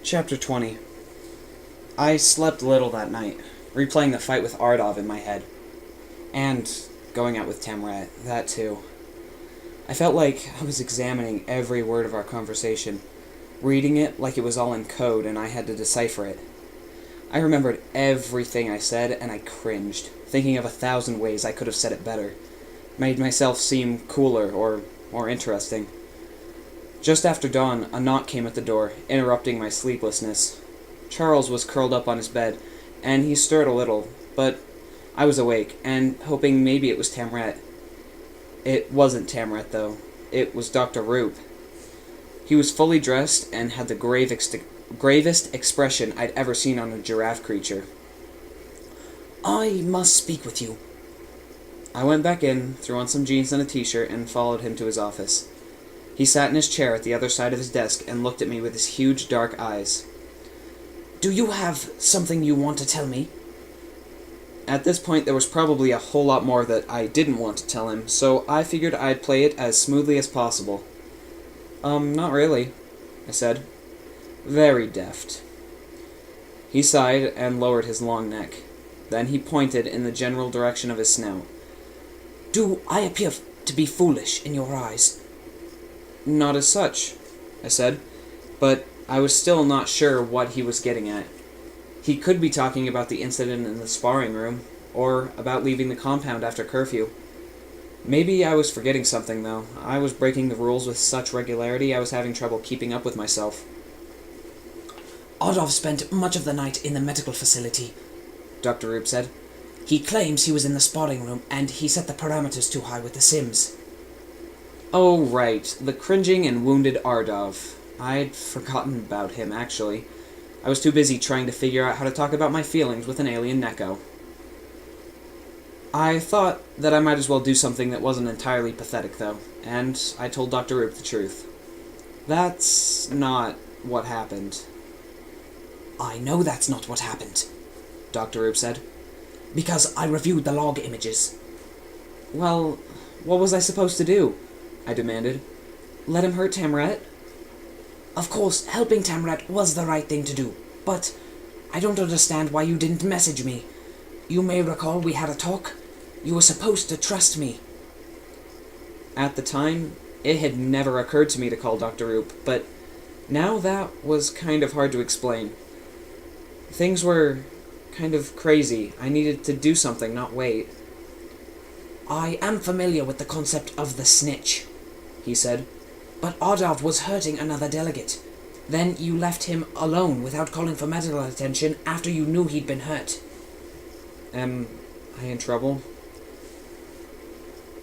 Chapter 20. I slept little that night, replaying the fight with Ardov in my head. And going out with Tamrat, that too. I felt like I was examining every word of our conversation, reading it like it was all in code and I had to decipher it. I remembered everything I said and I cringed, thinking of 1,000 ways I could have said it better, made myself seem cooler or more interesting. Just after dawn, a knock came at the door, interrupting my sleeplessness. Charles was curled up on his bed, and he stirred a little, but I was awake, and hoping maybe it was Tamrat. It wasn't Tamrat, though. It was Dr. Roop. He was fully dressed and had the gravest expression I'd ever seen on a giraffe creature. "I must speak with you." I went back in, threw on some jeans and a t-shirt, and followed him to his office. He sat in his chair at the other side of his desk and looked at me with his huge dark eyes. "Do you have something you want to tell me?" At this point, there was probably a whole lot more that I didn't want to tell him, so I figured I'd play it as smoothly as possible. Not really," I said. "Very deft." He sighed and lowered his long neck. Then he pointed in the general direction of his snout. "Do I appear to be foolish in your eyes?" "Not as such," I said, but I was still not sure what he was getting at. He could be talking about the incident in the sparring room, or about leaving the compound after curfew. Maybe I was forgetting something, though. I was breaking the rules with such regularity I was having trouble keeping up with myself. "Ardov spent much of the night in the medical facility," Dr. Roop said. "He claims he was in the sparring room, and he set the parameters too high with the sims." Oh, right, the cringing and wounded Ardov. I'd forgotten about him, actually. I was too busy trying to figure out how to talk about my feelings with an alien Neko. I thought that I might as well do something that wasn't entirely pathetic, though, and I told Dr. Roop the truth. That's not what happened. "I know that's not what happened," Dr. Roop said, "because I reviewed the log images." Well, what was I supposed to do? I demanded. Let him hurt Tamrat? "Of course, helping Tamrat was the right thing to do, but I don't understand why you didn't message me. You may recall we had a talk. You were supposed to trust me." At the time, it had never occurred to me to call Dr. Roop, but now that was kind of hard to explain. Things were kind of crazy. I needed to do something, not wait. "I am familiar with the concept of the snitch," he said, "but Ardov was hurting another delegate. Then you left him alone without calling for medical attention after you knew he'd been hurt." Am I in trouble?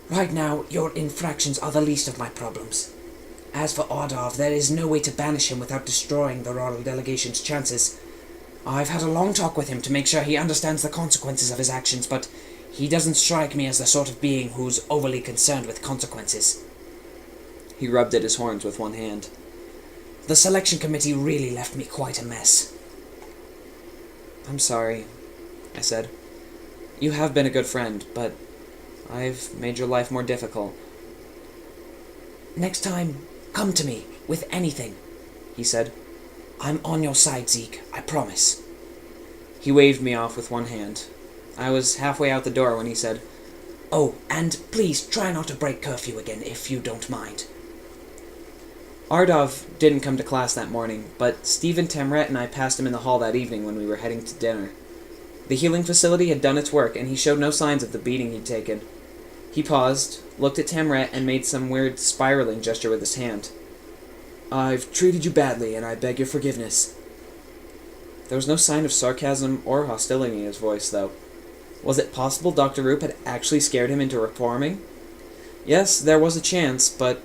"Right now, your infractions are the least of my problems. As for Ardov, there is no way to banish him without destroying the royal delegation's chances. I've had a long talk with him to make sure he understands the consequences of his actions, but he doesn't strike me as the sort of being who's overly concerned with consequences." He rubbed at his horns with one hand. "The selection committee really left me quite a mess." "I'm sorry," I said. "You have been a good friend, but I've made your life more difficult." "Next time, come to me with anything," he said. "I'm on your side, Zeke, I promise." He waved me off with one hand. I was halfway out the door when he said, "Oh, and please try not to break curfew again if you don't mind." Ardov didn't come to class that morning, but Stephen Tamrat and I passed him in the hall that evening when we were heading to dinner. The healing facility had done its work, and he showed no signs of the beating he'd taken. He paused, looked at Tamrat, and made some weird spiraling gesture with his hand. "I've treated you badly, and I beg your forgiveness." There was no sign of sarcasm or hostility in his voice, though. Was it possible Dr. Roop had actually scared him into reforming? Yes, there was a chance, but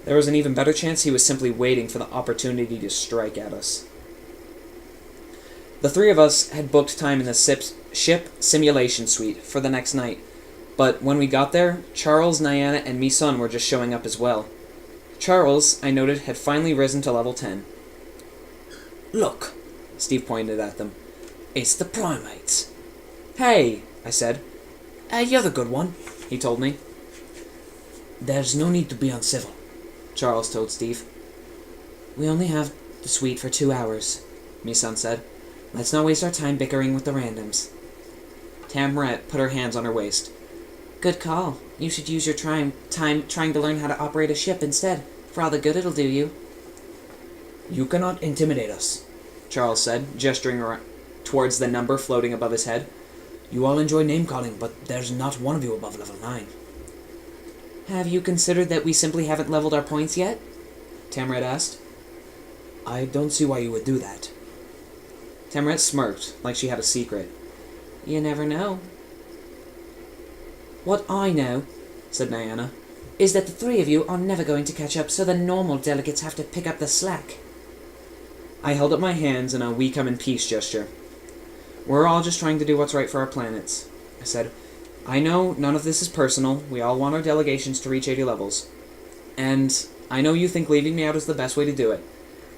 there was an even better chance he was simply waiting for the opportunity to strike at us. The three of us had booked time in the ship simulation suite for the next night, but when we got there, Charles, Nyana, and Mi-sun were just showing up as well. Charles, I noted, had finally risen to level 10. "Look," Steve pointed at them. "It's the primates." "Hey," I said. You're the good one," he told me. "There's no need to be uncivil," Charles told Steve. "We only have the suite for 2 hours, Misan said. Let's not waste our time bickering with the randoms. Tamret put her hands on her waist. Good call. You should use your time trying to learn how to operate a ship instead. For all the good it'll do you. You cannot intimidate us, Charles said, gesturing towards the number floating above his head. You all enjoy name-calling, but there's not one of you above level 9. Have you considered that we simply haven't leveled our points yet? Tamret asked. I don't see why you would do that. Tamret smirked, like she had a secret. You never know. What I know, said Nyana, is that the three of you are never going to catch up, so the normal delegates have to pick up the slack. I held up my hands in a we come in peace gesture. We're all just trying to do what's right for our planets, I said. I know none of this is personal. We all want our delegations to reach 80 levels. And I know you think leaving me out is the best way to do it.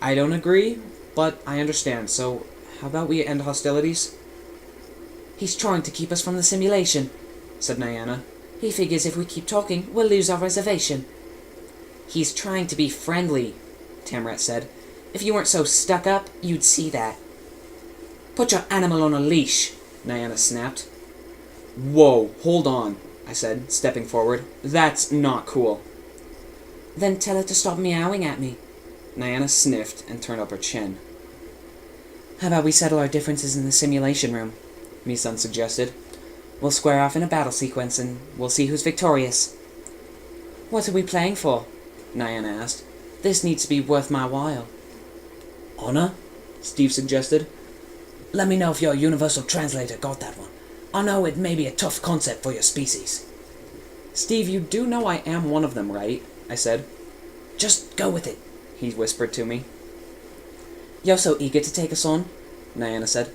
I don't agree, but I understand, so how about we end hostilities? He's trying to keep us from the simulation, said Nyana. He figures if we keep talking, we'll lose our reservation. He's trying to be friendly, Tamret said. If you weren't so stuck up, you'd see that. Put your animal on a leash, Nyana snapped. Whoa, hold on, I said, stepping forward. That's not cool. Then tell it to stop meowing at me. Nyana sniffed and turned up her chin. How about we settle our differences in the simulation room? Misan suggested. We'll square off in a battle sequence and we'll see who's victorious. What are we playing for? Nyana asked. This needs to be worth my while. Honor? Steve suggested. Let me know if your universal translator got that one. I know it may be a tough concept for your species. Steve, you do know I am one of them, right? I said. Just go with it, he whispered to me. You're so eager to take us on, Nyana said.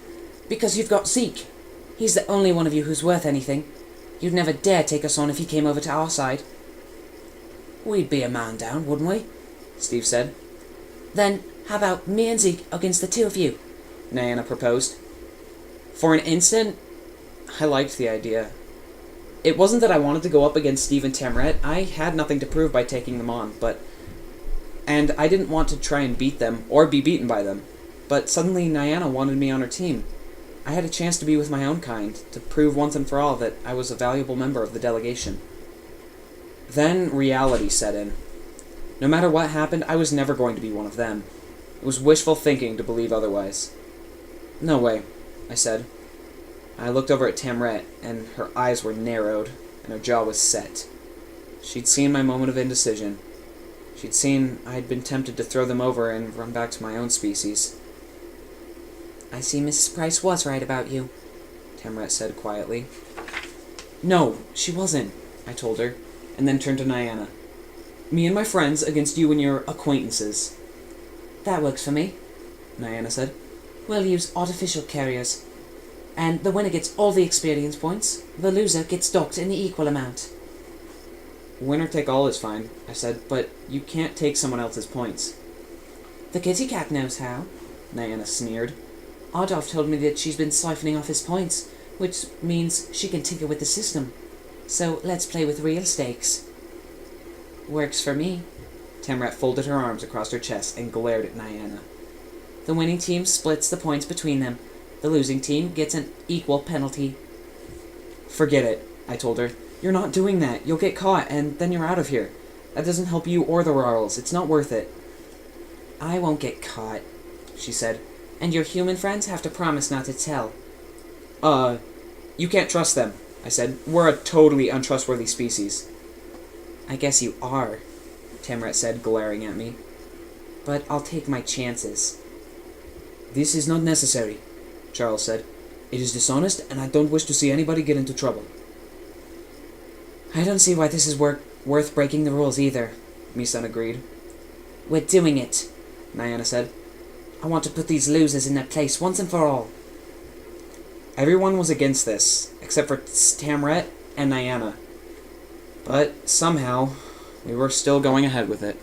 Because you've got Zeke. He's the only one of you who's worth anything. You'd never dare take us on if he came over to our side. We'd be a man down, wouldn't we? Steve said. Then, how about me and Zeke against the two of you? Nyana proposed. For an instant, I liked the idea. It wasn't that I wanted to go up against Steve and Tamret. I had nothing to prove by taking them on, and I didn't want to try and beat them, or be beaten by them. But suddenly Nyana wanted me on her team. I had a chance to be with my own kind, to prove once and for all that I was a valuable member of the delegation. Then reality set in. No matter what happened, I was never going to be one of them. It was wishful thinking to believe otherwise. No way, I said. I looked over at Tamret, and her eyes were narrowed, and her jaw was set. She'd seen my moment of indecision. She'd seen I had been tempted to throw them over and run back to my own species. I see Mrs. Price was right about you, Tamret said quietly. No, she wasn't, I told her, and then turned to Nyana. Me and my friends against you and your acquaintances. That works for me, Nyana said. We'll use artificial carriers. And the winner gets all the experience points. The loser gets docked in the equal amount. Winner take all is fine, I said, but you can't take someone else's points. The kitty cat knows how, Nyana sneered. Ardov told me that she's been siphoning off his points, which means she can tinker with the system. So let's play with real stakes. Works for me. Tamret folded her arms across her chest and glared at Nyana. The winning team splits the points between them. The losing team gets an equal penalty. Forget it, I told her. You're not doing that. You'll get caught, and then you're out of here. That doesn't help you or the Rarls. It's not worth it. I won't get caught, she said. And your human friends have to promise not to tell. You can't trust them, I said. We're a totally untrustworthy species. I guess you are, Tamret said, glaring at me. But I'll take my chances. This is not necessary, Charles said. It is dishonest, and I don't wish to see anybody get into trouble. I don't see why this is worth breaking the rules either, Misan agreed. We're doing it, Nyana said. I want to put these losers in their place once and for all. Everyone was against this, except for Tamret and Nyana. But somehow, we were still going ahead with it.